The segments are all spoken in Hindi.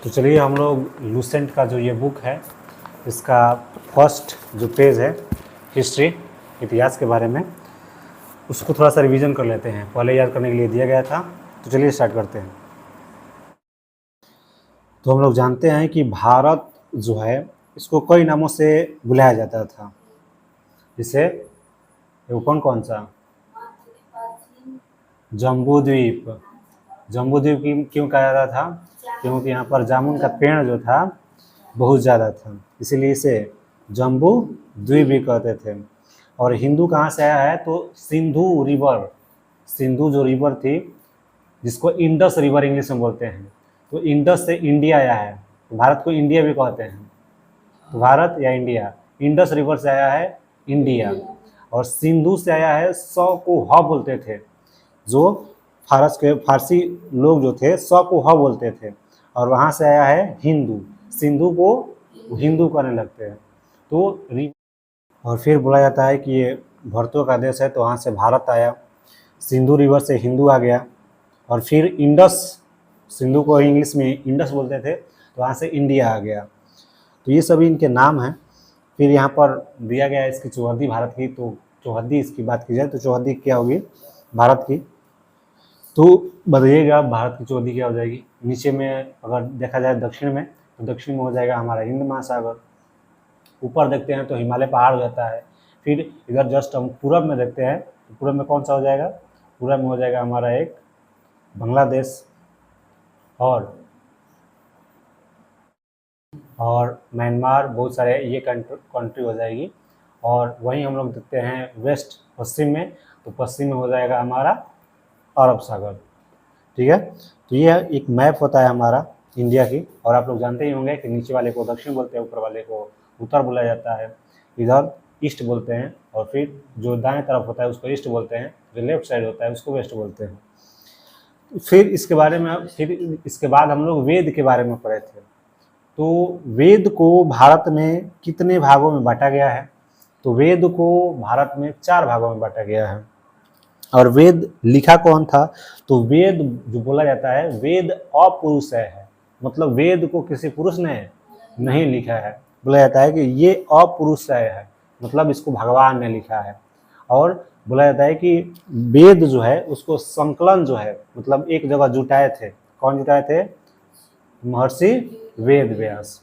तो चलिए हम लोग लूसेंट का जो ये बुक है इसका फर्स्ट जो पेज है हिस्ट्री इतिहास के बारे में उसको थोड़ा सा रिवीजन कर लेते हैं। पहले याद करने के लिए दिया गया था, तो चलिए स्टार्ट करते हैं। तो हम लोग जानते हैं कि भारत जो है इसको कई नामों से बुलाया जाता था। जिसे वो कौन कौन सा जम्बूद्वीप। जम्बूद्वीप क्यों कहा जाता था? क्योंकि यहाँ पर जामुन का पेड़ जो था बहुत ज़्यादा था, इसीलिए इसे जम्बू द्वीप भी कहते थे। और हिंदू कहाँ से आया है? तो सिंधु रिवर, सिंधु जो रिवर थी जिसको इंडस रिवर इंग्लिश में बोलते हैं, तो इंडस से इंडिया आया है। तो भारत को इंडिया भी कहते हैं, तो भारत या इंडिया। इंडस रिवर से आया है इंडिया, और सिंधु से आया है सौ को ह बोलते थे। जो फारसी लोग जो थे सौ को ह बोलते थे, और वहाँ से आया है हिंदू। सिंधु को हिंदू कहने लगते हैं। तो और फिर बोला जाता है कि ये भरतों का देश है, तो वहाँ से भारत आया। सिंधु रिवर से हिंदू आ गया, और फिर इंडस, सिंधु को इंग्लिश में इंडस बोलते थे, तो वहाँ से इंडिया आ गया। तो ये सभी इनके नाम हैं। फिर यहाँ पर दिया गया है इसकी चौहद्दी भारत की। तो चौहद्दी इसकी बात की जाए तो चौहद्दी क्या होगी भारत की, तो बताइएगा भारत की चौहद्दी क्या हो जाएगी। नीचे में अगर देखा जाए दक्षिण में, तो दक्षिण में हो जाएगा हमारा हिंद महासागर। ऊपर देखते हैं तो हिमालय पहाड़ हो जाता है। फिर इधर जस्ट हम पूरब में देखते हैं, तो पूरब में कौन सा हो जाएगा? पूरब में हो जाएगा हमारा एक बांग्लादेश और म्यांमार, बहुत सारे ये कंट्री हो जाएगी। और वहीं हम लोग देखते हैं वेस्ट पश्चिम में, तो पश्चिम में हो जाएगा हमारा अरब सागर। ठीक है, तो ये एक मैप होता है हमारा इंडिया की। और आप लोग जानते ही होंगे कि नीचे वाले को दक्षिण बोलते हैं, ऊपर वाले को उत्तर बोला जाता है। इधर ईस्ट बोलते हैं, और फिर जो दाएं तरफ होता है उसको ईस्ट बोलते हैं, जो लेफ्ट साइड होता है उसको वेस्ट बोलते हैं। फिर इसके बाद हम लोग वेद के बारे में पढ़े थे। तो वेद को भारत में कितने भागों में बांटा गया है? तो वेद को भारत में 4 भागों में बांटा गया है। और वेद लिखा कौन था? तो वेद जो बोला जाता है, वेद अपुरुष है, मतलब वेद को किसी पुरुष ने नहीं लिखा है। बोला जाता है कि ये अपुरुष है, मतलब इसको भगवान ने लिखा है। और बोला जाता है कि वेद जो है उसको संकलन जो है, मतलब एक जगह जुटाए थे। कौन जुटाए थे? महर्षि वेद व्यास।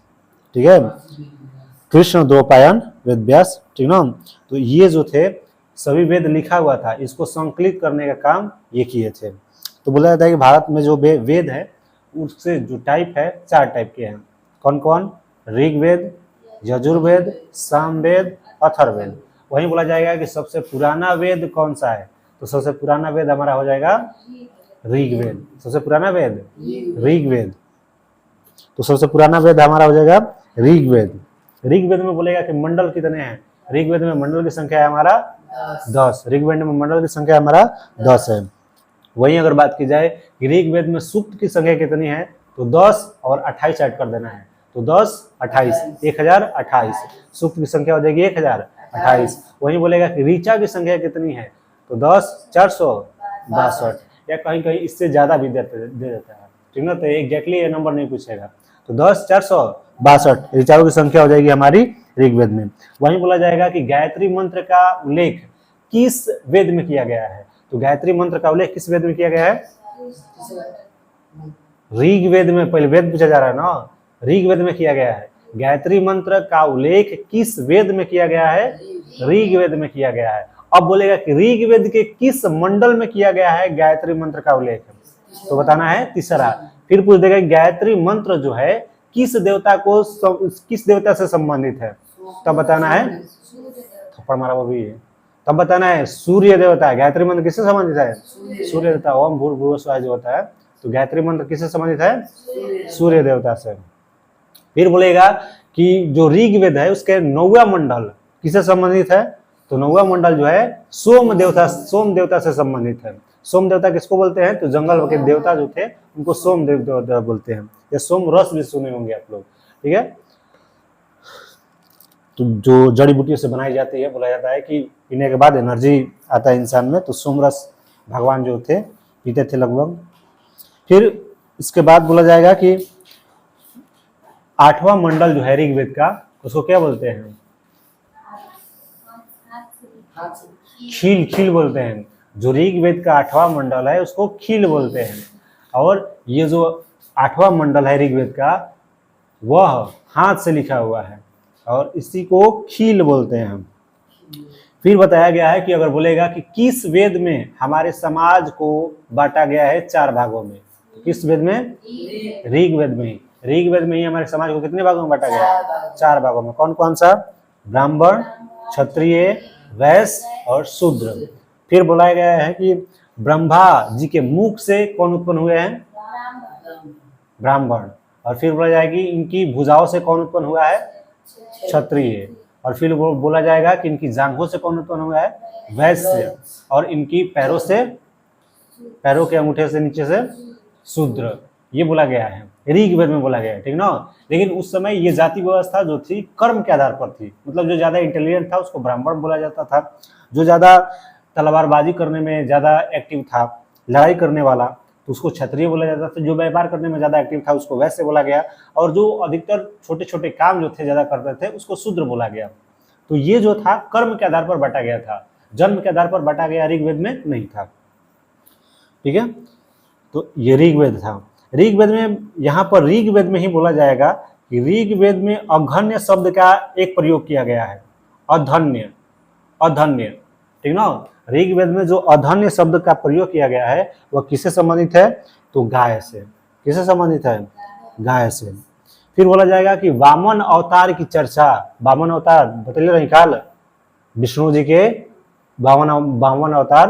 ठीक है, कृष्ण द्वैपायन वेद व्यास, ठीक ना। तो ये जो थे सभी वेद लिखा हुआ था, इसको संकलित करने का काम ये किए थे। तो बोला जाता है कि भारत में जो वेद है उससे जो टाइप है 4 टाइप के हैं। कौन कौन? ऋग्वेद, यजुर्वेद, सामवेद, अथर्ववेद। वहीं बोला जाएगा कि सबसे पुराना वेद कौन सा है? तो सबसे पुराना वेद हमारा हो जाएगा ऋग्वेद। सबसे पुराना वेद ऋग्वेद। तो सबसे पुराना वेद हमारा हो जाएगा ऋग्वेद। ऋग्वेद में बोलेगा कि मंडल कितने हैं? ऋग्वेद में मंडल की संख्या है हमारा 10। ऋग्वेद में मंडल की संख्या हमारा 10 है। वहीं अगर बात की जाए कि ऋग्वेद में सूक्त की संख्या कितनी है, तो 10 और 28 ऐड कर देना है। तो 10 28 1028, सूक्त की संख्या हो जाएगी 1028। वहीं बोलेगा कि ऋचा की संख्या कितनी है, तो 10 462, या कहीं कहीं इससे ज्यादा भी दे देता है। ठीक ना, तो एग्जैक्टली ये नंबर नहीं पूछेगा। तो 10 462 ऋचाओं की संख्या हो जाएगी हमारी ऋग्वेद में। वहीं बोला जाएगा कि गायत्री मंत्र का उल्लेख किस वेद में किया गया है? तो गायत्री मंत्र का उल्लेख किस वेद में किया गया है? ऋग्वेद में। पहले वेद पूछा जा रहा है ना, ऋग्वेद में किया गया है। गायत्री मंत्र का उल्लेख किस वेद में किया गया है? ऋग्वेद में किया गया है। अब बोलेगा कि ऋग्वेद के किस मंडल में किया गया है गायत्री मंत्र का उल्लेख? तो बताना है तीसरा। फिर पूछ देगा गायत्री मंत्र जो है किस देवता से संबंधित है? तब बताना है, थप्पड़ मारा वो भी है, तब बताना है सूर्य देवता। गायत्री मंत्र किससे संबंधित है? सूर्य देवता। ओम भूर्भुवः स्वः जो होता है, तो गायत्री मंत्र किससे संबंधित है? सूर्य देवता से। फिर बोलेगा कि जो ऋग्वेद है उसके 9वां मंडल किससे संबंधित है? तो 9वां मंडल जो है सोम देवता से संबंधित है। सोम देवता किसको बोलते हैं? तो जंगल के देवता जो थे उनको सोम देवता बोलते हैं, या सोम रस भी सुने होंगे आप लोग। ठीक है, तो जो जड़ी बूटियों से बनाई जाती है, बोला जाता है कि पीने के बाद एनर्जी आता है इंसान में, तो सोम रस भगवान जो थे पीते थे लगभग। फिर इसके बाद बोला जाएगा कि 8वां मंडल जो है ऋग्वेद का, उसको क्या बोलते हैं? खील, खील बोलते हैं। जो ऋग्वेद का 8वां मंडल है उसको खील बोलते हैं। और ये जो 8वां मंडल है ऋग्वेद का, वह हाथ से लिखा हुआ है और इसी को खील बोलते हैं हम। फिर बताया गया है कि अगर बोलेगा कि किस वेद में हमारे समाज को बांटा गया है 4 भागों में, तो किस वेद में? ऋग्वेद में ही। ऋग्वेद में ही हमारे समाज को कितने भागों में बांटा गया है? 4 भागों में। कौन कौन सा? ब्राह्मण, क्षत्रिय, वैश्य और शूद्र। फिर बोला गया है कि ब्रह्मा जी के मुख से कौन उत्पन्न हुए हैं? ब्राह्मण। और फिर बोला जाएगा कि इनकी भुजाओं से कौन उत्पन्न हुआ है? क्षत्रिय। और फिर बोला जाएगा कि इनकी जांघों से कौन उत्पन्न हुआ है? वैश्य। और इनकी पैरों से, पैरों के अंगूठे से नीचे से शूद्र। ये बोला गया है, ऋग्वेद में बोला गया है, ठीक ना। लेकिन उस समय ये जाति व्यवस्था जो थी कर्म के आधार पर थी। मतलब जो ज्यादा इंटेलिजेंट था उसको ब्राह्मण बोला जाता था, जो ज्यादा तलवारबाजी करने में ज्यादा एक्टिव था, लड़ाई करने वाला, तो उसको क्षत्रिय बोला जाता था। जो व्यापार करने में ज्यादा एक्टिव था उसको वैश्य बोला गया। और जो अधिकतर छोटे छोटे काम जो थे ज्यादा करते थे उसको शूद्र बोला गया। तो ये जो था कर्म के आधार पर बांटा गया था, जन्म के आधार पर बांटा गया, ऋग्वेद में नहीं था। ठीक है, तो ये ऋग्वेद था। ऋग्वेद में, यहाँ पर ऋग्वेद में ही बोला जाएगा कि ऋग्वेद में अघन्य शब्द का एक प्रयोग किया गया है। अधन्य, अधन्य, ठीक ना। ऋग्वेद में जो अधन्य शब्द का प्रयोग किया गया है वह किससे संबंधित है? तो गाय से। किससे संबंधित है? गाय से। फिर बोला जाएगा कि वामन अवतार की चर्चा, वामन अवतार बतले रही काल, विष्णु जी के वामन अवतार।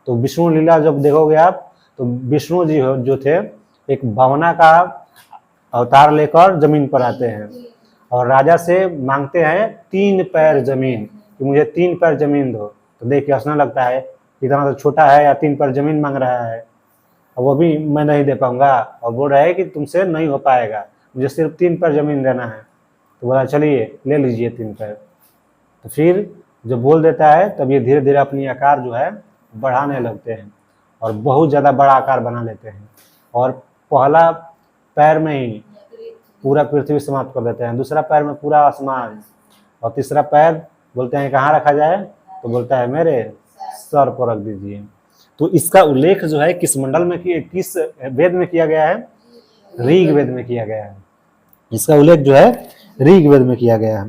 तो विष्णु लीला जब देखोगे आप तो विष्णु जी जो थे एक वामना का अवतार लेकर जमीन पर आते हैं और राजा से मांगते हैं 3 पैर जमीन, कि मुझे 3 पैर जमीन दो। तो देख के हंसने लगता है, इतना तो छोटा है या 3 पैर जमीन मांग रहा है, और वो भी मैं नहीं दे पाऊंगा। और बोल रहा है कि तुमसे नहीं हो पाएगा, मुझे सिर्फ 3 पैर जमीन देना है। तो बोला चलिए ले लीजिए 3 पैर। तो फिर जब बोल देता है तब ये धीरे धीरे अपनी आकार जो है बढ़ाने लगते हैं और बहुत ज़्यादा बड़ा आकार बना लेते हैं। और पहला पैर में ही पूरा पृथ्वी समाप्त कर देते हैं, दूसरा पैर में पूरा आसमान, और तीसरा पैर बोलते हैं कहाँ रखा जाए? तो बोलता है मेरे सर पर रख दीजिए। तो इसका उल्लेख जो है किस मंडल में, किस वेद में किया गया है? ऋग्वेद में किया गया है। इसका उल्लेख जो है ऋग्वेद में किया गया है।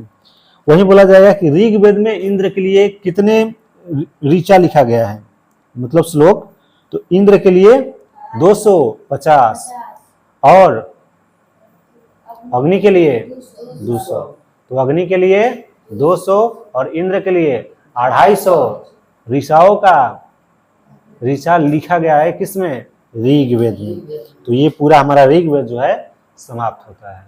वहीं बोला जाएगा कि ऋग्वेद में इंद्र के लिए कितने ऋचा लिखा गया है, मतलब श्लोक? तो इंद्र के लिए 250 और अग्नि के लिए 200। तो अग्नि के लिए 200 और इंद्र के लिए 250 ऋचाओं का ऋचा लिखा गया है किसमें? ऋग्वेद में। तो ये पूरा हमारा ऋग्वेद जो है समाप्त होता है।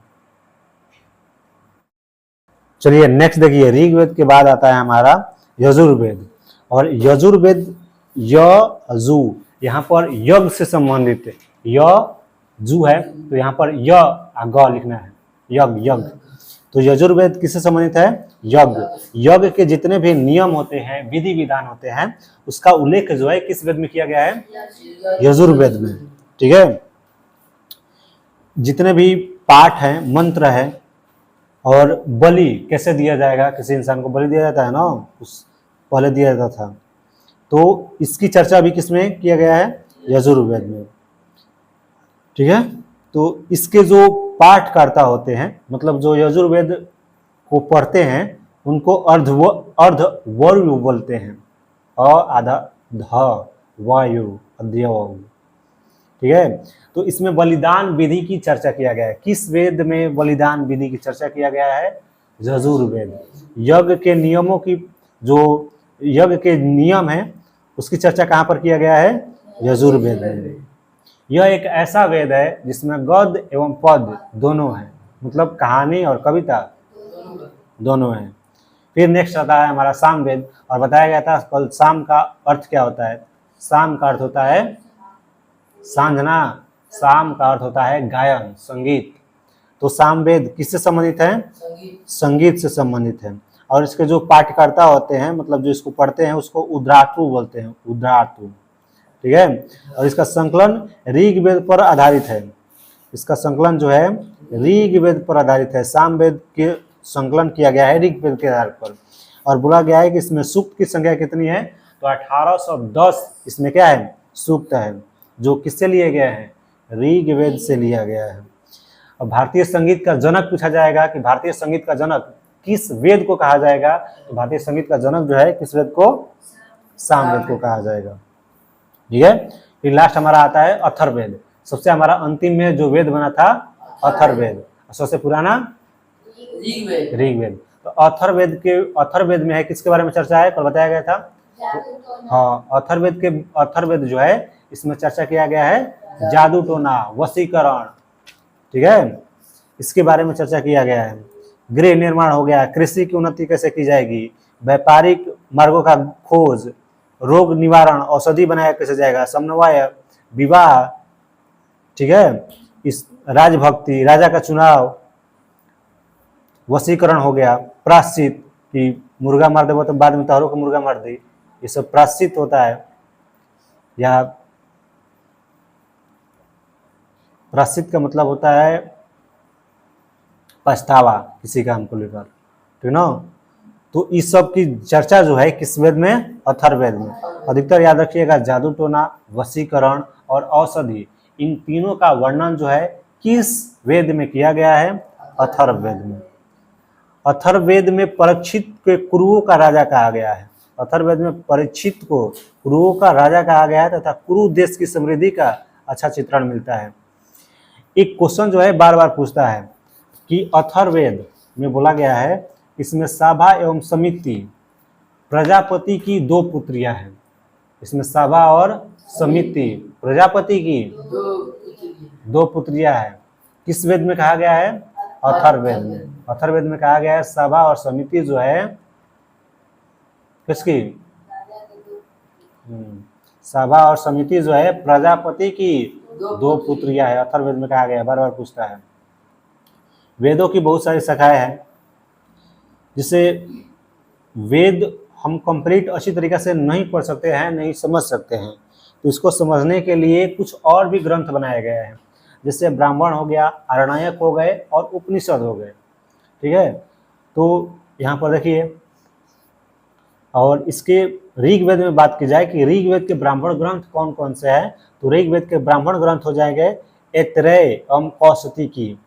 चलिए नेक्स्ट देखिए, ऋग्वेद के बाद आता है हमारा यजुर्वेद। और यजुर्वेद यजु, यहाँ पर यज्ञ से संबंधित यजु है, तो यहाँ पर य ग लिखना है, यज्ञ, यज्ञ। तो यजुर्वेद किससे संबंधित है? यज्ञ। यज्ञ के जितने भी नियम होते हैं, विधि विधान होते हैं, उसका उल्लेख जो है किस वेद में किया गया है? यजुर्वेद में। ठीक है, जितने भी पाठ हैं, मंत्र है, और बलि कैसे दिया जाएगा, किसी इंसान को बलि दिया जाता है ना, उस पहले दिया जाता था, तो इसकी चर्चा भी किसमें किया गया है? यजुर्वेद में। ठीक है, तो इसके जो पाठकर्ता होते हैं, मतलब जो यजुर्वेद को पढ़ते हैं, उनको अर्धवर्यु बोलते हैं। आधा ध वायु अध्यय। ठीक है, तो इसमें बलिदान विधि की चर्चा किया गया है। किस वेद में बलिदान विधि की चर्चा किया गया है? यजुर्वेद। यज्ञ के नियमों की, जो यज्ञ के नियम है, उसकी चर्चा कहाँ पर किया गया है? यजुर्वेद में। यह एक ऐसा वेद है जिसमें गद्य एवं पद दोनों हैं, मतलब कहानी और कविता दोनों हैं। फिर नेक्स्ट आता है हमारा सामवेद, और बताया गया था कल साम का अर्थ क्या होता है। साम का अर्थ होता है सांझना, साम का अर्थ होता है गायन, संगीत। तो सामवेद किससे संबंधित है? संगीत से संबंधित है। और इसके जो पाठकर्ता होते हैं, मतलब जो इसको पढ़ते हैं, उसको उद्रातु बोलते हैं, उद्रातु। ठीक है, और इसका संकलन ऋग्वेद पर आधारित है। इसका संकलन जो है ऋग्वेद पर आधारित है। सामवेद के संकलन किया गया है ऋग्वेद के आधार पर, और बोला गया है कि इसमें सूक्त की संख्या कितनी है, तो 1810 इसमें क्या है, सूक्त है, जो किससे लिए गए हैं, ऋग्वेद से लिया गया है। और भारतीय संगीत का जनक पूछा जाएगा कि भारतीय संगीत का जनक किस वेद को कहा जाएगा, तो भारतीय संगीत का जनक जो है किस वेद को, सामवेद को कहा जाएगा। ठीक है, फिर लास्ट हमारा आता है अथर्ववेद। सबसे हमारा अंतिम में जो वेद बना था अथर्ववेद, सबसे पुराना ऋग्वेद। तो अथर्ववेद में है, किसके बारे में चर्चा है, कल बताया गया था। तो हाँ, अथर्ववेद जो है इसमें चर्चा किया गया है जादू टोना, वशीकरण, ठीक है, इसके बारे में चर्चा किया गया है। गृह निर्माण हो गया, कृषि की उन्नति कैसे की जाएगी, व्यापारिक मार्गों का खोज, रोग निवारण, औषधि बनाया कैसे जाएगा, समन्वय, विवाह, ठीक है, इस राजभक्ति, राजा का चुनाव, वशीकरण हो गया, प्रायश्चित कि मुर्गा मार देवो तो बाद में तहरों को मुर्गा मार दी, ये सब प्रायश्चित होता है। या प्रायश्चित का मतलब होता है पछतावा किसी काम को लेकर, ठीक ना। तो इस सब की चर्चा जो है किस वेद में, अथर्ववेद में। अधिकतर याद रखिएगा जादू टोना, वशीकरण और औषधि, इन तीनों का वर्णन जो है किस वेद में किया गया है, अथर्ववेद में। अथर्ववेद में परीक्षित के कुरुओं का राजा कहा गया है। अथर्ववेद में परीक्षित को कुरुओं का राजा कहा गया है तथा कुरु देश की समृद्धि का अच्छा चित्रण मिलता है। एक क्वेश्चन जो है बार बार पूछता है कि अथर्ववेद में बोला गया है इसमें साभा एवं समिति प्रजापति की 2 पुत्रियां हैं। इसमें साभा और समिति प्रजापति की 2 पुत्रियां हैं। किस वेद में कहा गया है, अथर्ववेद में। अथर्ववेद में कहा गया है साभा और समिति जो है किसकी, साभा और समिति जो है प्रजापति की 2 पुत्रियां है। अथर्ववेद में कहा गया है, बार बार पूछता है। वेदों की बहुत सारी शाखाएं हैं, जिसे वेद हम कंप्लीट अच्छी तरीके से नहीं पढ़ सकते हैं, नहीं समझ सकते हैं। तो इसको समझने के लिए कुछ और भी ग्रंथ बनाए गए हैं, जैसे ब्राह्मण हो गया, आरण्यक हो गए और उपनिषद हो गए, ठीक है। तो यहाँ पर देखिए, और इसके ऋग्वेद में बात की जाए कि ऋग्वेद के ब्राह्मण ग्रंथ कौन कौन से हैं, तो ऋग्वेद के ब्राह्मण ग्रंथ हो जाएंगे ऐतरेय एवं कौशिकी।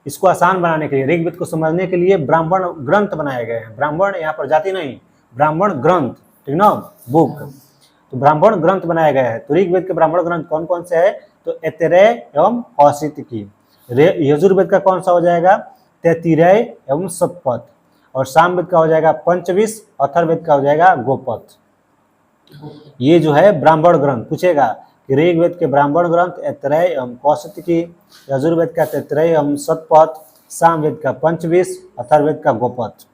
इसको आसान बनाने के लिए, ऋग्वेद को समझने के लिए ब्राह्मण ग्रंथ बनाए गए हैं। ब्राह्मण यहाँ पर जाति नहीं, ब्राह्मण ग्रंथ, ठीक ना, बुक। तो ब्राह्मण ग्रंथ बनाए गए हैं। तो ऋग्वेद के ब्राह्मण ग्रंथ कौन कौन से है, तो ऐतरेय एवं कौशिकी। यजुर्वेद का कौन सा हो जाएगा, तैत्तिरेय एवं शतपथ। और सामवेद का हो जाएगा पंचविश, अथर्ववेद का हो जाएगा गोपथ। ये जो है ब्राह्मण ग्रंथ पूछेगा कि ऋग्वेद के ब्राह्मण ग्रंथ ऐतरेय एवं कौशिकी, यजुर्वेद का तैत्तिरेय एवं शतपथ, सामवेद का पंचविश, अथर्ववेद का गोपथ,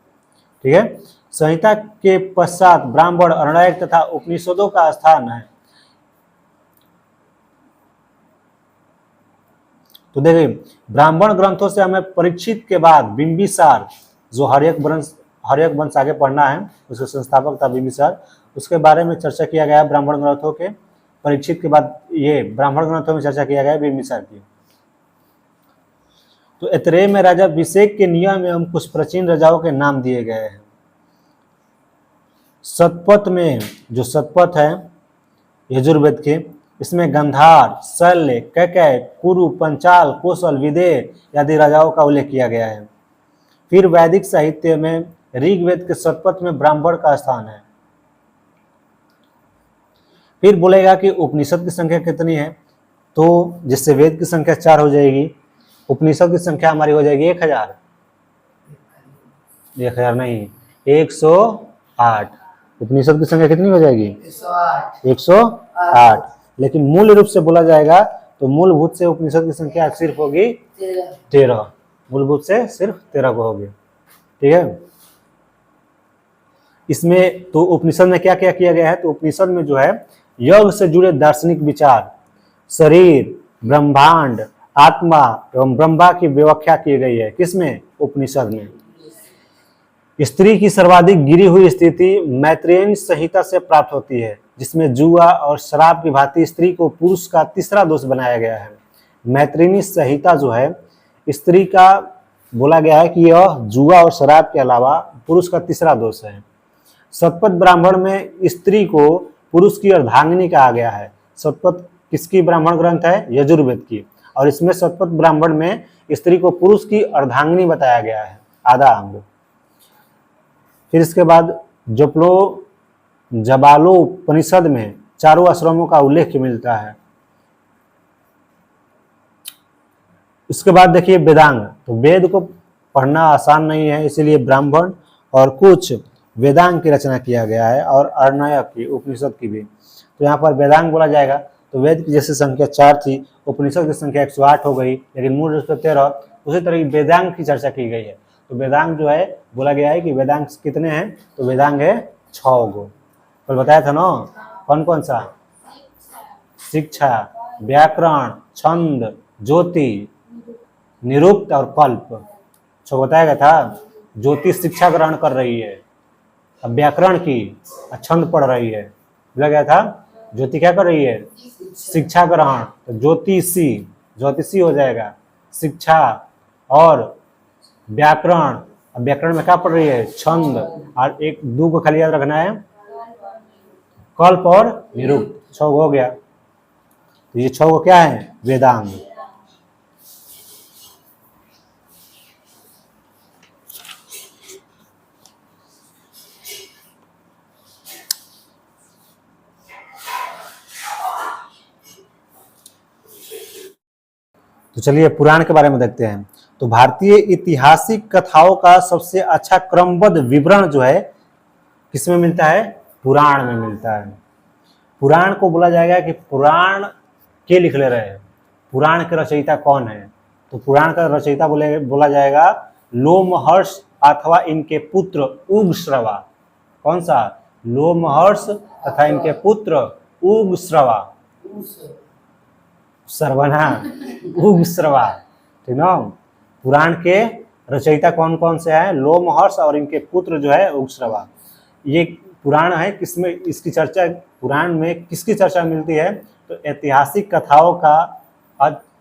ठीक है। संहिता के पश्चात ब्राह्मण, आरण्यक तथा उपनिषदों का स्थान है। तो देखिए, ब्राह्मण ग्रंथों से हमें परीक्षित के बाद बिंबिसार, जो हर्यक वंश आगे पढ़ना है, उसके संस्थापक था बिंबिसार, उसके बारे में चर्चा किया गया है। ब्राह्मण ग्रंथों के परीक्षित के बाद ये ब्राह्मण ग्रंथों में चर्चा किया गया है बिंबिसार की। तो ऐतरेय में राजा अभिषेक के नियम एवं कुछ प्राचीन राजाओं के नाम दिए गए हैं। शतपथ में, जो शतपथ है यजुर्वेद के, इसमें गंधार, शल्य, कैकेय, कुरु, पंचाल, कौशल, विदेह आदि राजाओं का उल्लेख किया गया है। फिर वैदिक साहित्य में ऋग्वेद के शतपथ में ब्राह्मण का स्थान है। फिर बोलेगा कि उपनिषद की संख्या कितनी है, तो जिससे वेद की संख्या 4 हो जाएगी, उपनिषद की संख्या हमारी हो जाएगी 1000 नहीं, 108। उपनिषद की संख्या कितनी हो जाएगी, 108। लेकिन मूल रूप से बोला जाएगा तो मूलभूत से उपनिषद की संख्या सिर्फ होगी 13, मूलभूत से सिर्फ 13 को होगी, ठीक है। इसमें तो उपनिषद में क्या क्या किया गया है, तो उपनिषद में जो है योग से जुड़े दार्शनिक विचार, शरीर, ब्रह्मांड, आत्मा एवं ब्रह्मा की व्याख्या की गई है। किसमें, उपनिषद में। स्त्री की सर्वाधिक गिरी हुई स्थिति मैत्रेयी संहिता से प्राप्त होती है, जिसमें जुआ और शराब की भांति स्त्री को पुरुष का तीसरा दोष बनाया गया है। मैत्रिणी संहिता जो है, स्त्री का बोला गया है कि यह जुआ और शराब के अलावा पुरुष का तीसरा दोष है। शतपथ ब्राह्मण में स्त्री को पुरुष की अर्धांगिनी कहा गया है। शतपथ किसकी ब्राह्मण ग्रंथ है? यजुर्वेद की। और इसमें शतपथ ब्राह्मण में स्त्री को पुरुष की अर्धांगिनी बताया गया है, आधा अंग। फिर इसके बाद जबालो उपनिषद में चारों आश्रमों का उल्लेख मिलता है। उसके बाद देखिए वेदांग। तो वेद को पढ़ना आसान नहीं है, इसीलिए ब्राह्मण और कुछ वेदांग की रचना किया गया है और अर्णयक की, उपनिषद की भी। तो यहाँ पर वेदांग बोला जाएगा। तो वेद की जैसे संख्या 4 थी, उपनिषद की संख्या 108 हो गई, लेकिन मूल रूप से 13। उसी तरह की वेदांग की चर्चा की गई है। तो वेदांग जो है बोला गया है कि वेदांग कितने हैं? तो वेदांग है 6 गो। कल बताया था ना, कौन कौन सा? शिक्षा, व्याकरण, छंद, ज्योति, निरुक्त और कल्प। छो बताया गया था। ज्योति शिक्षा ग्रहण कर रही है, अब व्याकरण की, छंद पढ़ रही है। बोला गया था ज्योति क्या कर रही है? शिक्षा ग्रहण। तो ज्योतिषी हो जाएगा। शिक्षा और व्याकरण, अब व्याकरण में क्या पढ़ रही है? छंद। और एक दो को खाली याद रखना है, कल्प और निरुक्त। 6 हो गया। तो ये 6 क्या है? वेदांग। तो चलिए पुराण के बारे में देखते हैं। तो भारतीय ऐतिहासिक कथाओं का सबसे अच्छा क्रमबद्ध विवरण जो है किसमें मिलता है? पुराण में मिलता है। पुराण को बोला जाएगा कि पुराण के लिख ले रहे हैं। पुराण के रचयिता कौन है? तो पुराण का रचयिता बोला जाएगा लोमहर्ष अथवा इनके पुत्र उग्रश्रवा। कौन सा? लोमहर्ष तथा इनके पुत्र उग्रश्रवा। सर्वना उग्रश्रवा, ठीक ना। पुराण के रचयिता कौन कौन से हैं? लोमहर्ष और इनके पुत्र जो है उग्रश्रवा। ये पुराण है, किसमें इसकी चर्चा, पुराण में किसकी चर्चा मिलती है? तो ऐतिहासिक कथाओं का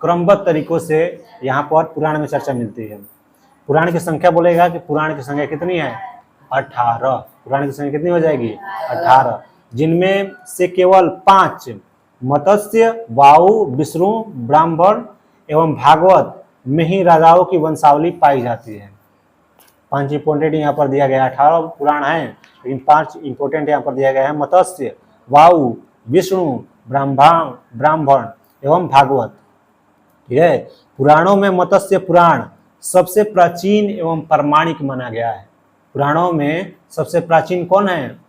क्रमबद्ध तरीकों से यहाँ पर पुराण में चर्चा मिलती है। पुराण की संख्या बोलेगा कि पुराण की संख्या कितनी है? 18। पुराण की संख्या कितनी हो जाएगी? 18, जिनमें से केवल 5 मत्स्य, वायु, विष्णु, ब्राह्मण एवं भागवत में ही राजाओं की वंशावली पाई जाती है। 5 इंपोर्टेंट यहाँ पर दिया गया है। 18 पुराण है, लेकिन 5 इंपोर्टेंट यहाँ पर दिया गया है। मत्स्य, वायु, विष्णु, ब्राह्मण एवं भागवत। ठीक है। पुराणों में मत्स्य पुराण सबसे प्राचीन एवं प्रामाणिक माना गया है। पुराणों में सबसे प्राचीन कौन है?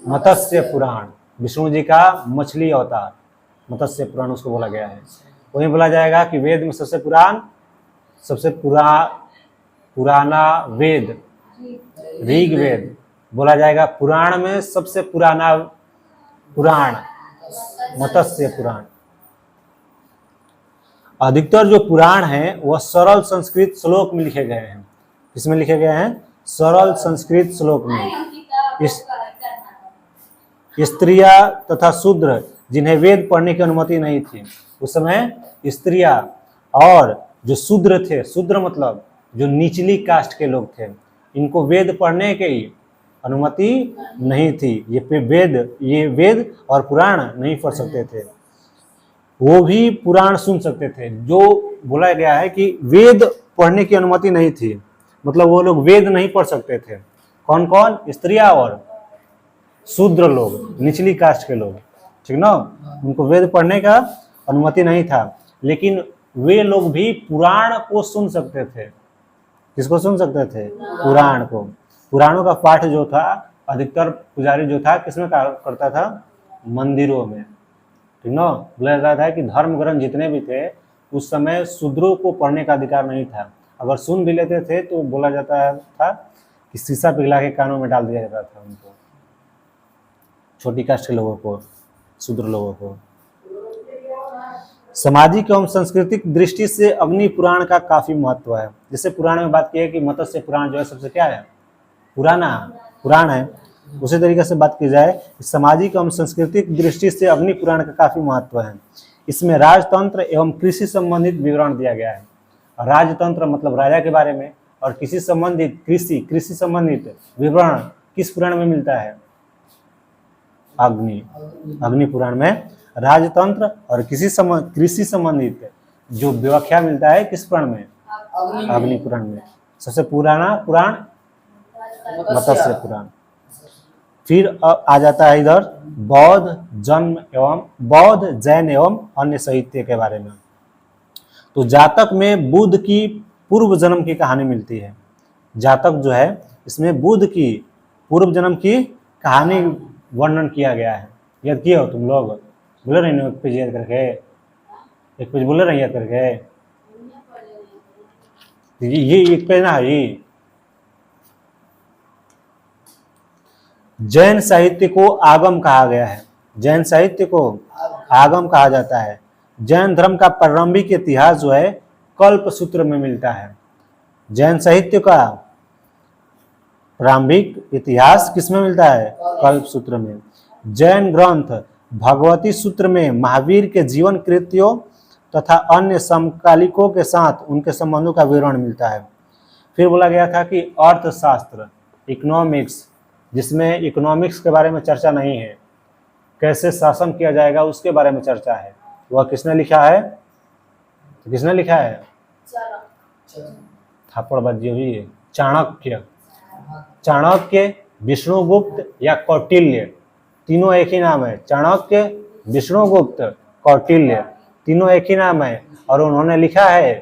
मत्स्य पुराण। विष्णु जी का मछली अवतार, मत्स्य पुराण उसको बोला गया है। वहीं बोला जाएगा कि वेद में सबसे पुराना वेद ऋग्वेद बोला जाएगा। पुराण में सबसे पुराना पुराण मत्स्य पुराण। अधिकतर जो पुराण हैं वह सरल संस्कृत श्लोक में लिखे गए हैं। किसमें लिखे गए हैं? सरल संस्कृत श्लोक में। स्त्रियां तथा शूद्र जिन्हें वेद पढ़ने की अनुमति नहीं थी, उस समय स्त्रियां और जो शूद्र थे, शूद्र मतलब जो निचली कास्ट के लोग थे, इनको वेद पढ़ने की अनुमति नहीं थी। ये वेद और पुराण नहीं पढ़ सकते थे। वो भी पुराण सुन सकते थे। जो बोला गया है कि वेद पढ़ने की अनुमति नहीं थी, मतलब वो लोग वेद नहीं पढ़ सकते थे। कौन कौन? स्त्रियां और शूद्र लोग, निचली कास्ट के लोग, ठीक ना। उनको वेद पढ़ने का अनुमति नहीं था, लेकिन वे लोग भी पुराण को सुन सकते थे। किसको सुन सकते थे? पुराण को। पुराणों का पाठ जो था, अधिकतर पुजारी जो था किसमें करता था? मंदिरों में, ठीक ना। बोला जाता है कि धर्म ग्रंथ जितने भी थे उस समय शूद्रों को पढ़ने का अधिकार नहीं था। अगर सुन भी लेते थे तो बोला जाता था कि शीशा पिघला के कानों में डाल दिया जाता था उनको, छोटी कास्ट के लोगों को, शूद्र लोगों को। सामाजिक एवं सांस्कृतिक दृष्टि से अग्नि पुराण का काफी महत्व है। जैसे पुराण में बात की है कि मत्स्य पुराण जो है सबसे क्या है? पुराण है। उसी तरीके से बात की जाए सामाजिक एवं सांस्कृतिक दृष्टि से अग्नि पुराण का काफी महत्व है। इसमें राजतंत्र एवं कृषि संबंधित विवरण दिया गया है। राजतंत्र मतलब राजा के बारे में, और कृषि संबंधित कृषि संबंधित विवरण किस पुराण में मिलता है? अग्नि पुराण में राजतंत्र और कृषि संबंधित जो व्याख्या मिलता है किस पुराण में? अग्नि पुराण में। सबसे पुराना पुराण मत्स्य पुराण। फिर आ जाता है इधर बौद्ध जैन एवं अन्य साहित्य के बारे में। तो जातक में बुद्ध की पूर्व जन्म की कहानी मिलती है। जातक जो है इसमें बुद्ध की पूर्व जन्म की कहानी वर्णन किया गया है। याद किए हो तुम लोग? बोले रहे एक पेज याद करके, एक पेज बोले रहे याद करके। ये एक पेज ना है। जैन साहित्य को आगम कहा गया है। जैन साहित्य को आगम कहा जाता है। जैन धर्म का प्रारंभिक इतिहास जो है कल्प सूत्र में मिलता है। जैन साहित्य का प्रारंभिक इतिहास किसमें मिलता है? कल्प सूत्र में। जैन ग्रंथ भगवती सूत्र में महावीर के जीवन कृत्यों तथा अन्य समकालिकों के साथ उनके संबंधों का विवरण मिलता है। फिर बोला गया था कि अर्थशास्त्र, इकोनॉमिक्स, जिसमें इकोनॉमिक्स के बारे में चर्चा नहीं है, कैसे शासन किया जाएगा उसके बारे में चर्चा है। वह किसने लिखा है? किसने लिखा है? थापड़ बाजी हुई है। चाणक्य, विष्णुगुप्त या कौटिल्य, तीनों एक ही नाम है। चाणक्य, विष्णुगुप्त, कौटिल्य, तीनों एक ही नाम है। और उन्होंने लिखा है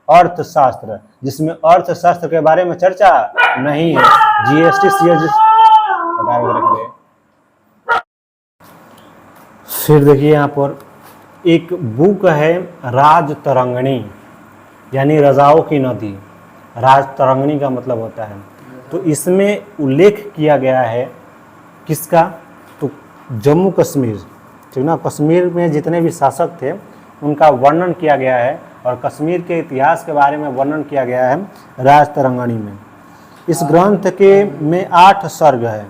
अर्थशास्त्र, जिसमें अर्थशास्त्र के बारे में चर्चा नहीं है। GST CST. फिर देखिए यहाँ पर एक बुक है राजतरंगिणी, यानी रजाओं की नदी। राजतरंगिणी का मतलब होता है, तो इसमें उल्लेख किया गया है किसका? तो जम्मू कश्मीर, ठीक ना, कश्मीर में जितने भी शासक थे उनका वर्णन किया गया है, और कश्मीर के इतिहास के बारे में वर्णन किया गया है राजतरंगिणी में। इस ग्रंथ के में 8 सर्ग है।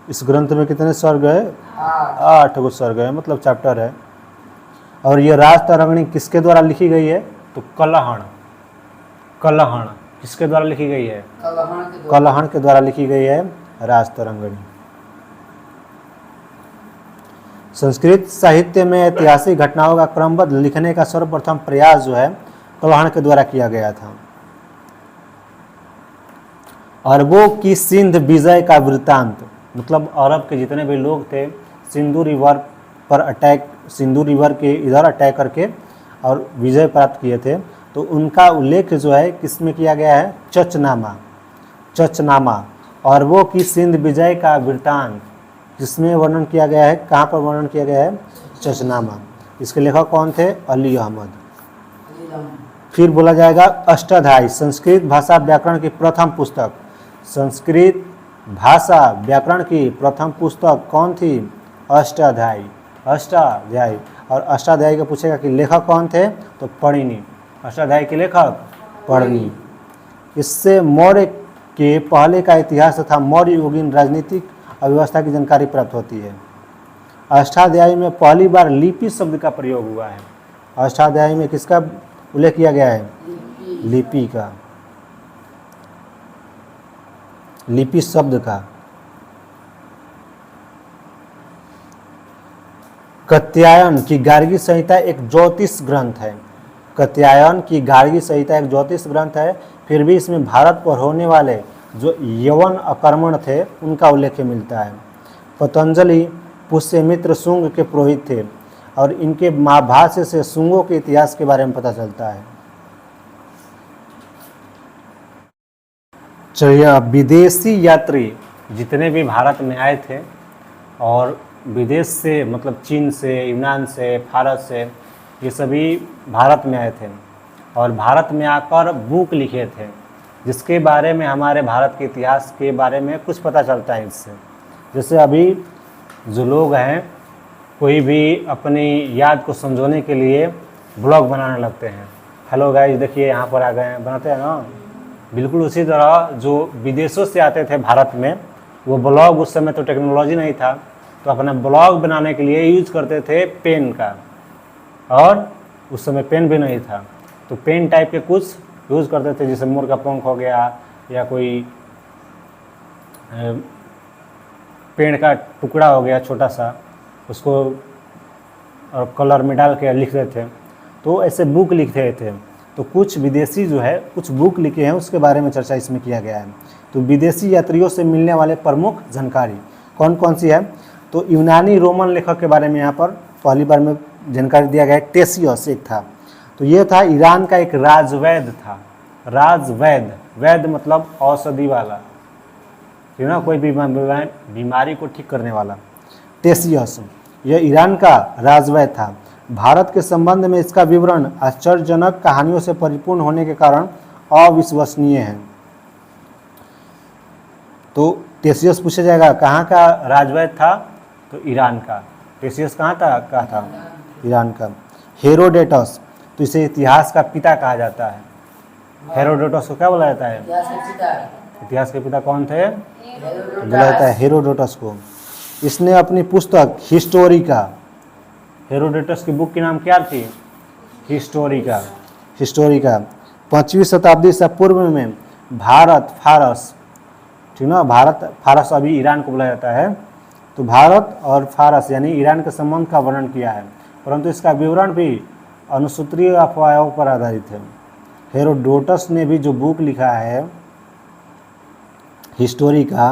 इस ग्रंथ में कितने सर्ग है? 8 गो सर्ग है, मतलब चैप्टर है। और ये राजतरंगिणी किसके द्वारा लिखी गई है? तो कलहण किसके द्वारा लिखी गई है? कलहण के द्वारा लिखी गई है राजतरंगिणी। संस्कृत साहित्य में ऐतिहासिक घटनाओं का क्रमबद्ध लिखने का सर्वप्रथम प्रयास जो है कलहण के द्वारा किया गया था। अरबों की सिंध विजय का वृत्तांत, मतलब अरब के जितने भी लोग थे सिंधु रिवर के इधर अटैक करके और विजय प्राप्त किए थे, तो उनका उल्लेख जो है किसमें किया गया है? चचनामा। अरबों की सिंध विजय का वृत्तांत किसमें वर्णन किया गया है? कहाँ पर वर्णन किया गया है? चचनामा। इसके लेखक कौन थे? अली अहमद। फिर बोला जाएगा अष्टाध्यायी, संस्कृत भाषा व्याकरण की प्रथम पुस्तक। संस्कृत भाषा व्याकरण की प्रथम पुस्तक कौन थी? अष्टाध्यायी। और अष्टाध्यायी को पूछेगा कि लेखक कौन थे? तो पणिनि। अष्टाध्यायी के लेखक पणिनि। इससे मौर्य के पहले का इतिहास तथा मौर्य युगीन राजनीतिक अव्यवस्था की जानकारी प्राप्त होती है। अष्टाध्यायी में पहली बार लिपि शब्द का प्रयोग हुआ है। अष्टाध्यायी में किसका उल्लेख किया गया है? लिपि का, लिपि शब्द का। कात्यायन की गार्गी संहिता एक ज्योतिष ग्रंथ है। कात्यायन की गार्गी संहिता एक ज्योतिष ग्रंथ है। फिर भी इसमें भारत पर होने वाले जो यवन आक्रमण थे उनका उल्लेख मिलता है। पतंजलि पुष्यमित्र शुंग के पुरोहित थे, और इनके महाभाष्य से शुंगों के इतिहास के बारे में पता चलता है। चलिए, विदेशी यात्री जितने भी भारत में आए थे और विदेश से मतलब चीन से, यूनान से, फारस से, ये सभी भारत में आए थे और भारत में आकर बुक लिखे थे, जिसके बारे में हमारे भारत के इतिहास के बारे में कुछ पता चलता है इससे। जैसे अभी जो लोग हैं, कोई भी अपनी याद को संजोने के लिए ब्लॉग बनाने लगते हैं। हेलो गाइस, देखिए यहाँ पर आ गए हैं, बनाते हैं ना। बिल्कुल उसी तरह जो विदेशों से आते थे भारत में, वो ब्लॉग, उस समय तो टेक्नोलॉजी नहीं था, तो अपना ब्लॉग बनाने के लिए यूज करते थे पेन का। और उस समय पेन भी नहीं था, तो पेन टाइप के कुछ यूज़ करते थे, जैसे मोर का पंख हो गया या कोई पेड़ का टुकड़ा हो गया छोटा सा, उसको और कलर में डाल के लिखते थे। तो ऐसे बुक लिखते थे। तो कुछ विदेशी जो है कुछ बुक लिखे हैं, उसके बारे में चर्चा इसमें किया गया है। तो विदेशी यात्रियों से मिलने वाले प्रमुख जानकारी कौन कौन सी है, तो यूनानी रोमन लेखक के बारे में यहाँ पर पहली बार में जानकारी दिया गया है। टेसियस एक था, तो ये था ईरान का एक राजवैद्य था। राजवैद्य, वैद्य मतलब औषधि वाला, ठीक है ना, कोई बीमारी को ठीक करने वाला। टेसियस यह ईरान का राजवैद्य था। भारत के संबंध में इसका विवरण आश्चर्यजनक कहानियों से परिपूर्ण होने के कारण अविश्वसनीय है। तो टेसियस पूछा जाएगा कहाँ का राजवैद्य था, तो ईरान का। टेसियस कहाँ था? ईरान का। हेरोडेटस, तो इसे इतिहास का पिता कहा जाता है। हेरोडोटस को क्या बोला जाता है? इतिहास के पिता कौन थे? बोला जाता है हेरोडोटस को। इसने अपनी पुस्तक हिस्टोरिका, हेरोडोटस की बुक की नाम क्या थी? हिस्टोरिका। 5वीं शताब्दी ईसा पूर्व में भारत फारस, ठीक ना, भारत फारस अभी ईरान को बोला जाता है। तो भारत और फारस यानी ईरान के संबंध का वर्णन किया है, परंतु इसका विवरण भी अनुसूत्रीय अफवाहों पर आधारित है। हेरोडोटस ने भी जो बुक लिखा है हिस्टोरिका,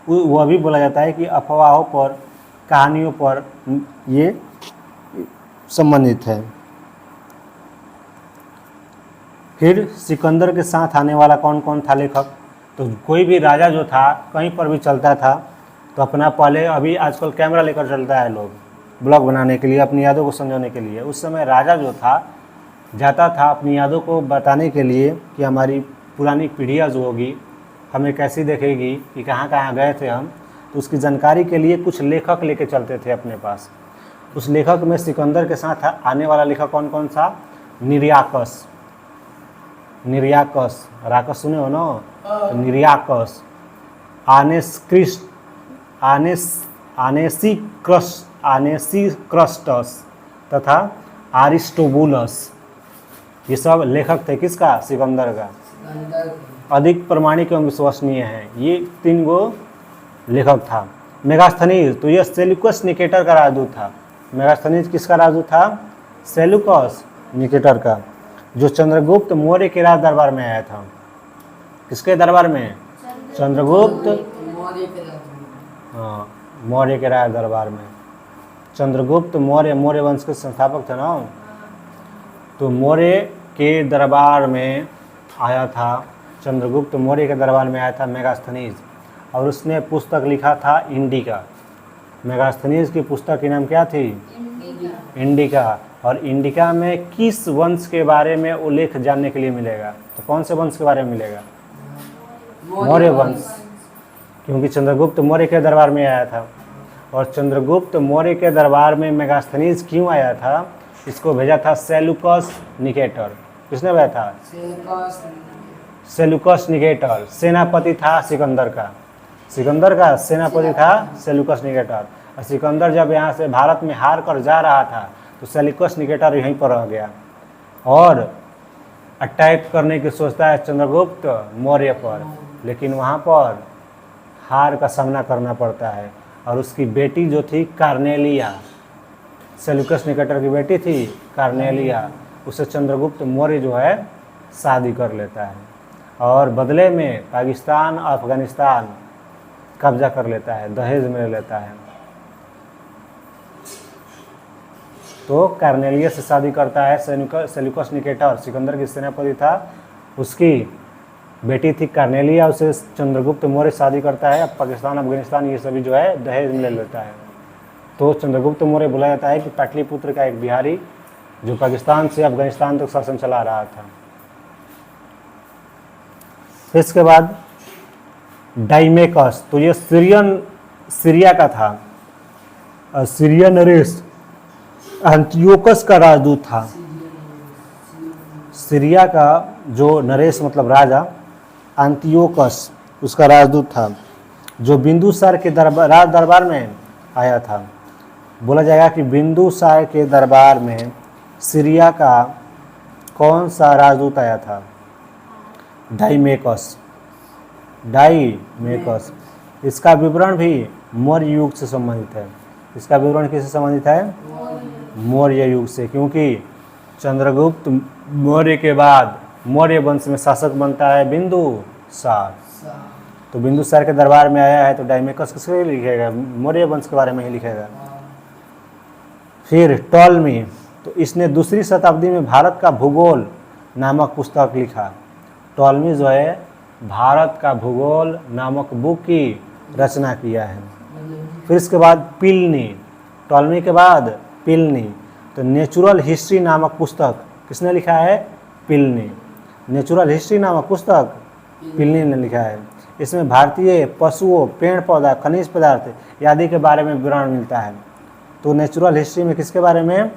वह भी बोला जाता है कि अफवाहों पर, कहानियों पर ये संबंधित है। फिर सिकंदर के साथ आने वाला कौन कौन था लेखक, तो कोई भी राजा जो था कहीं पर भी चलता था तो अपना, पहले अभी आजकल कैमरा लेकर चलता है लोग ब्लॉग बनाने के लिए, अपनी यादों को समझाने के लिए। उस समय राजा जो था जाता था अपनी यादों को बताने के लिए कि हमारी पुरानी पीढ़ियाँ जो होगी हमें कैसी देखेगी कि कहाँ कहाँ गए थे हम, तो उसकी जानकारी के लिए कुछ लेखक लेके चलते थे अपने पास। उस लेखक में सिकंदर के साथ आने वाला लेखक कौन कौन सा? निर्याकस, राकस सुने हो ना, तो निर्याकस, आनेसिक्रस्टस तथा अरिस्टोबुलस, ये सब लेखक थे किसका? सिकंदर का। अधिक प्रमाणिक एवं विश्वसनीय है। ये 3 गो लेखक था। मेगास्थनीज, तो यह सेल्यूकस निकेटर का राजदूत था। मेगास्थनीज किसका राजदूत था? सेल्यूकस निकेटर का, जो चंद्रगुप्त मौर्य के राज दरबार में आया था। किसके दरबार में? चंद्रगुप्त मौर्य के राज दरबार में। चंद्रगुप्त मौर्य वंश के संस्थापक थे ना, तो मौर्य के दरबार में आया था, चंद्रगुप्त मौर्य के दरबार में आया था मेगास्थनीज, और उसने पुस्तक लिखा था इंडिका। मेगास्थनीज की पुस्तक की नाम क्या थी? इंडिका। और इंडिका में किस वंश के बारे में उल्लेख जानने के लिए मिलेगा, तो कौन से वंश के बारे में मिलेगा? मौर्य वंश, क्योंकि चंद्रगुप्त मौर्य के दरबार में आया था। और चंद्रगुप्त मौर्य के दरबार में मेगास्थनीज क्यों आया था? इसको भेजा था सेल्यूकस निकेटर। किसने भेजा था? Seleucus Nicator. सेनापति था सिकंदर का सेनापति था सेल्यूकस निकेटर। और सिकंदर जब यहाँ से भारत में हार कर जा रहा था तो सेल्यूकस निकेटर यहीं पर रह गया और अटैक करने की सोचता है चंद्रगुप्त मौर्य पर, लेकिन वहाँ पर हार का सामना करना पड़ता है। और उसकी बेटी जो थी कार्नेलिया, सेल्यूकस निकेटर की बेटी थी कार्नेलिया, उसे चंद्रगुप्त मौर्य जो है शादी कर लेता है और बदले में पाकिस्तान अफगानिस्तान कब्जा कर लेता है, दहेज में ले लेता है। तो कार्नेलिया से शादी करता है सेल्यूकस निकेटर, सिकंदर की सेनापति था, उसकी बेटी थी कार्नेलिया, उसे चंद्रगुप्त मौर्य शादी करता है। अब पाकिस्तान अफगानिस्तान ये सभी जो है दहेज में ले लेता है। तो चंद्रगुप्त मौर्य बोला जाता है कि पाटलिपुत्र का एक बिहारी जो पाकिस्तान से अफगानिस्तान तक शासन चला रहा था। इसके बाद डाइमेकस, तो ये सीरिया का था, सीरिया नरेश एंटियोकस का राजदूत था। सीरिया का जो नरेश मतलब राजा एंटियोकस उसका राजदूत था, जो बिंदुसार के राज दरबार में आया था। बोला जाएगा कि बिंदुसार के दरबार में सीरिया का कौन सा राजदूत आया था? डाइमेकस। डाइमेकस। इसका विवरण भी मौर्य युग से संबंधित है। इसका विवरण किससे संबंधित है? मौर्य युग से, क्योंकि चंद्रगुप्त मौर्य के बाद मौर्य वंश में शासक बनता है बिंदुसार। तो बिंदुसार के दरबार में आया है तो डाइमेकस किसके लिए लिखेगा? मौर्य वंश के बारे में ही लिखेगा। फिर टॉलमी, तो इसने दूसरी शताब्दी में भारत का भूगोल नामक पुस्तक लिखा। टॉलमी जो है भारत का भूगोल नामक बुक की रचना किया है। फिर इसके बाद पिलनी, टॉलमी के बाद पिलनी, तो नेचुरल हिस्ट्री नामक पुस्तक किसने लिखा है? पिलनी। नेचुरल हिस्ट्री नामक पुस्तक पिलनी ने लिखा है। इसमें भारतीय पशुओं, पेड़ पौधा, खनिज पदार्थ आदि के बारे में विवरण मिलता है। तो नेचुरल हिस्ट्री में किसके बारे में?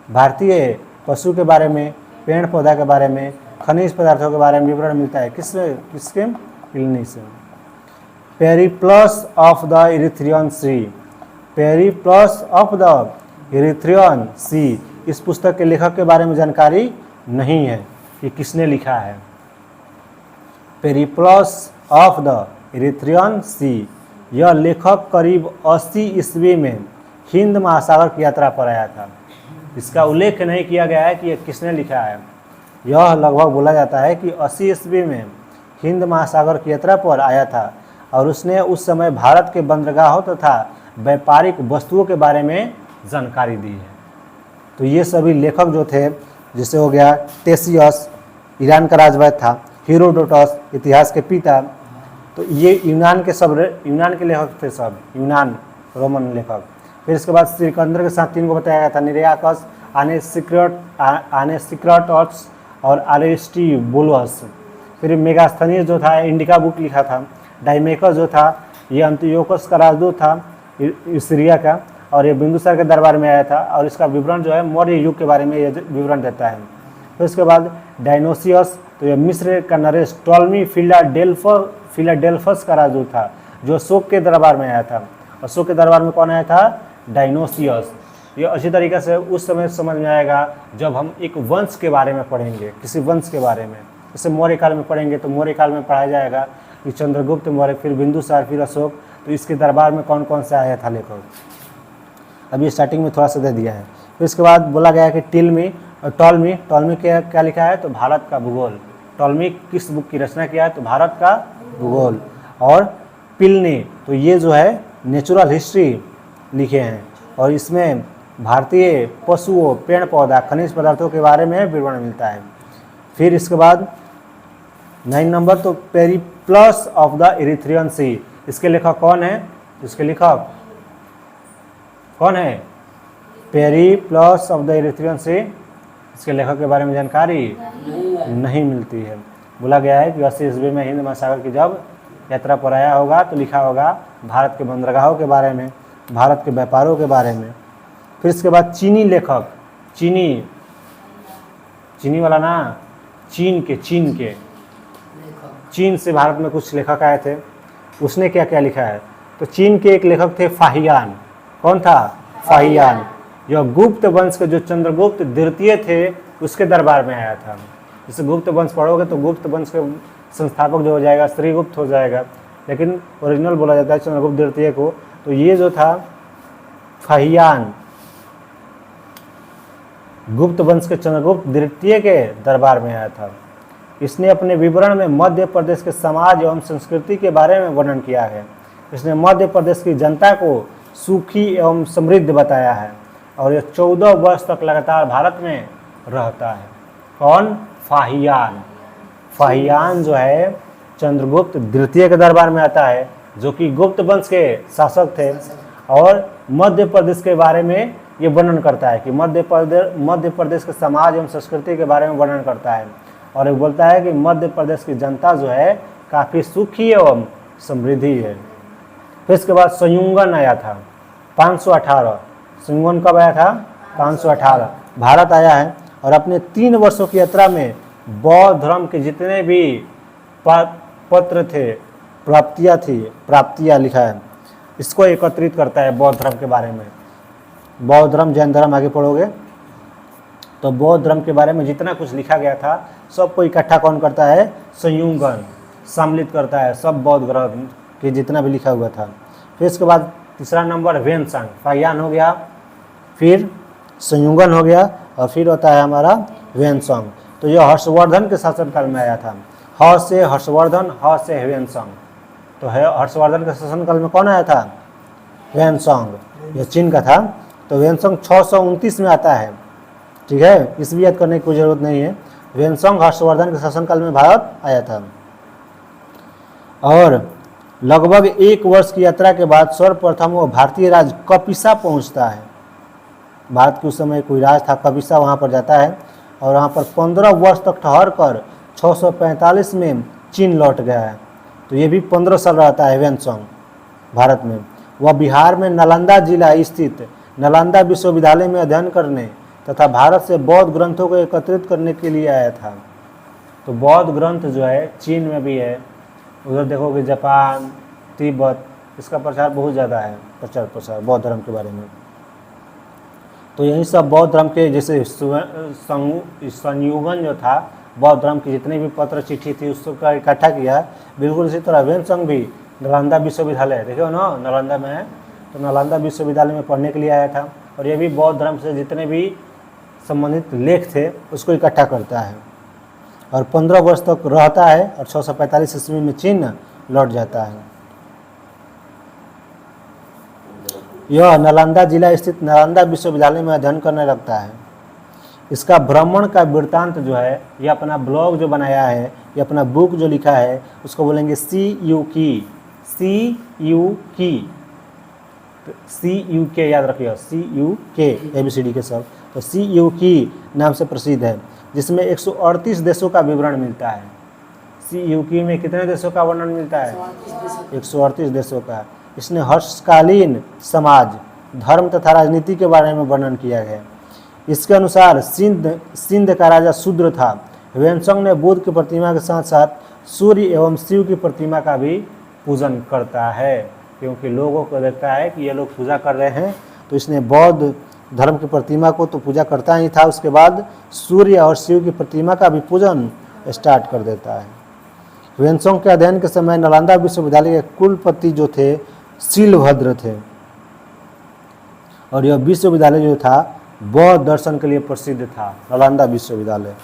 भारतीय पशु के बारे में, पेड़ पौधा के बारे में, खनिज पदार्थों के बारे में विवरण मिलता है। किसके? पिलनी से। Periplus of the Erythraean sea, Periplus of the Erythraean sea, इस पुस्तक के लेखक के बारे में जानकारी नहीं है कि किसने लिखा है। पेरिप्लस ऑफ द इरिथ्रियन सी, यह लेखक करीब 80 ईस्वी में हिंद महासागर की यात्रा पर आया था। इसका उल्लेख नहीं किया गया है कि यह किसने लिखा है। यह लगभग बोला जाता है कि 80 ईस्वी में हिंद महासागर की यात्रा पर आया था और उसने उस समय भारत के बंदरगाहों तथा व्यापारिक वस्तुओं के बारे में जानकारी दी है। तो ये सभी लेखक जो थे, जैसे हो गया टेसियस, ईरान का राजवैद था, हेरोडोटस, इतिहास के पिता, तो ये यूनान के लेखक थे सब, यूनान रोमन लेखक। फिर इसके बाद सिकंदर के साथ 3 को बताया गया था, निरियाकस, आनेसिक्राटस और अरिस्टिबुलस। फिर मेगास्थनीज जो था इंडिका बुक लिखा था। डाइमेकस जो था ये अंतियोकस का राजदूत था सीरिया का, और ये बिंदुसार के दरबार में आया था, और इसका विवरण जो है मौर्य युग के बारे में ये विवरण देता है। फिर इसके बाद डायनोसियस, तो ये मिस्र का नरेश। टॉलमी फिलाडेल्फस का राजदूत था जो अशोक के दरबार में आया था। अशोक के दरबार में कौन आया था? डायनोसियस। ये अच्छी तरीके से उस समय समझ में आएगा जब हम एक वंश के बारे में पढ़ेंगे, किसी वंश के बारे में। जैसे मौर्य काल में पढ़ेंगे तो मौर्य काल में पढ़ाया जाएगा कि चंद्रगुप्त मौर्य, फिर बिंदुसार, फिर अशोक, तो इसके दरबार में कौन कौन सा आया था लेखक। अभी स्टार्टिंग में थोड़ा सा दे दिया है। फिर इसके बाद बोला गया कि टॉलमी क्या लिखा है? तो भारत का भूगोल। टॉलमी किस बुक की रचना किया है? तो भारत का भूगोल। और पिलनी, तो ये जो है नेचुरल हिस्ट्री लिखे हैं और इसमें भारतीय पशुओं, पेड़ पौधा, खनिज पदार्थों के बारे में विवरण मिलता है। फिर इसके बाद 9 नंबर, तो पेरिप्लस ऑफ द इरिथ्रियन सी, इसके लेखक कौन है? इसके लेखक कौन है? पेरिप्लस ऑफ द इरिथ्रियन सी, इसके लेखक के बारे में जानकारी नहीं मिलती है। बोला गया है कि 80 ईस्वी में हिंद महासागर की जब यात्रा पर आया होगा तो लिखा होगा भारत के बंदरगाहों के बारे में, भारत के व्यापारों के बारे में। फिर इसके बाद चीनी लेखक, चीनी वाला ना, चीन से भारत में कुछ लेखक आए थे। उसने क्या क्या लिखा है? तो चीन के एक लेखक थे फाहियान। कौन था? फाहियान। जो गुप्त वंश के जो चंद्रगुप्त द्वितीय थे उसके दरबार में आया था। जैसे गुप्त वंश पढ़ोगे तो गुप्त वंश के संस्थापक जो हो जाएगा श्रीगुप्त हो जाएगा, लेकिन ओरिजिनल बोला जाता है चंद्रगुप्त द्वितीय को। तो ये जो था फाहियान, गुप्त वंश के चंद्रगुप्त द्वितीय के दरबार में आया था। इसने अपने विवरण में मध्य प्रदेश के समाज एवं संस्कृति के बारे में वर्णन किया है। इसने मध्य प्रदेश की जनता को सुखी एवं समृद्ध बताया है और यह 14 वर्ष तक लगातार भारत में रहता है। कौन? फाहियान। फाहियान जो है चंद्रगुप्त द्वितीय के दरबार में आता है, जो कि गुप्त वंश के शासक थे, और मध्य प्रदेश के बारे में ये वर्णन करता है कि मध्य प्रदेश के समाज एवं संस्कृति के बारे में वर्णन करता है, और ये बोलता है कि मध्य प्रदेश की जनता जो है काफ़ी सुखी एवं समृद्धि है। फिर इसके बाद संयुगन आया था 518। संयुगन कब आया था? 518 भारत आया है और अपने 3 वर्षों की यात्रा में बौद्ध धर्म के जितने भी पत्र थे, प्राप्तियाँ लिखा है, इसको एकत्रित करता है बौद्ध धर्म के बारे में। बौद्ध धर्म, जैन धर्म आगे पढ़ोगे तो बौद्ध धर्म के बारे में जितना कुछ लिखा गया था सबको इकट्ठा कौन करता है? संयुगन सम्मिलित करता है, सब बौद्ध धर्म के जितना भी लिखा हुआ था। फिर इसके बाद तीसरा नंबर वेनसंग, फायान हो गया, फिर संयुगन हो गया और फिर होता है हमारा वेनसंग। तो यह हर्षवर्धन के शासनकाल में आया था। ह से हर्षवर्धन, ह से वेनसंग। तो हर्षवर्धन के शासनकाल में कौन आया था? वेनसंग, यह चीन का था। तो वेनसंग 629 में आता है, ठीक है, इसलिए याद करने की कोई जरूरत नहीं है। वेनसंग हर्षवर्धन के शासनकाल में भारत आया था और लगभग 1 वर्ष की यात्रा के बाद सर्वप्रथम वो भारतीय राज्य कपिसा पहुंचता है। भारत के उस समय कोई राज था कपिसा, वहाँ पर जाता है और वहाँ पर 15 वर्ष तक ठहर कर 645 में चीन लौट गया है। तो ये भी 15 साल रहता है वेनसंग भारत में। वह बिहार में नालंदा जिला स्थित नालंदा विश्वविद्यालय में अध्ययन करने तथा भारत से बौद्ध ग्रंथों को एकत्रित करने के लिए आया था। तो बौद्ध ग्रंथ जो है चीन में भी है, उधर देखोगे जापान, तिब्बत, इसका प्रचार बहुत ज़्यादा है, प्रचार बौद्ध धर्म के बारे में। तो यही सब बौद्ध धर्म के जैसे संयुगन जो था बौद्ध धर्म की जितनी भी पत्र चिट्ठी थी उसका इकट्ठा किया। बिल्कुल इसी तरह वेनसंग भी नालंदा विश्वविद्यालय, देखो ना नालंदा में है, तो नालंदा विश्वविद्यालय में पढ़ने के लिए आया था और ये भी बौद्ध धर्म से जितने भी संबंधित लेख थे उसको इकट्ठा करता है और 15 वर्ष तक रहता है और 645 ईस्वी में चीन लौट जाता है। यह नालंदा जिला स्थित नालंदा विश्वविद्यालय में अध्ययन करने लगता है। इसका भ्रमण का वृत्तांत जो है, ये अपना ब्लॉग जो बनाया है, ये अपना बुक जो लिखा है उसको बोलेंगे CUK, याद रखिए CUK, ABCD के सब। तो CUK नाम से प्रसिद्ध है, जिसमें 138 देशों का विवरण मिलता है। CUK में कितने देशों का वर्णन मिलता है? 138 देशों का। इसने हर्षकालीन समाज, धर्म तथा राजनीति के बारे में वर्णन किया है। इसके अनुसार सिंध का राजा शूद्र था। वेनसंग ने बुद्ध की प्रतिमा के साथ साथ सूर्य एवं शिव की प्रतिमा का भी पूजन करता है, क्योंकि लोगों को देखता है कि ये लोग पूजा कर रहे हैं, तो इसने बौद्ध धर्म की प्रतिमा को तो पूजा करता ही था, उसके बाद सूर्य और शिव की प्रतिमा का भी पूजन स्टार्ट कर देता है। वेनसंग के अध्ययन के समय नालंदा विश्वविद्यालय के कुलपति जो थे शीलभद्र थे और यह विश्वविद्यालय जो था बौद्ध दर्शन के लिए प्रसिद्ध था, नालंदा विश्वविद्यालय।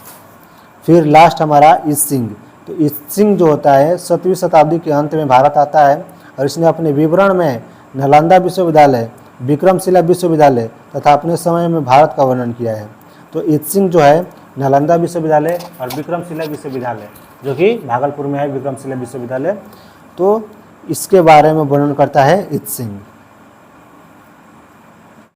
फिर लास्ट हमारा ईत्सिंग। तो ईत्सिंग जो होता है 7वीं शताब्दी के अंत में भारत आता है और इसने अपने विवरण में नालंदा विश्वविद्यालय, विक्रमशिला विश्वविद्यालय तथा अपने समय में भारत का वर्णन किया है। तो ईत्सिंग जो है नालंदा विश्वविद्यालय और विक्रमशिला विश्वविद्यालय, जो कि भागलपुर में है विक्रमशिला विश्वविद्यालय, तो इसके बारे में वर्णन करता है ईत्सिंग।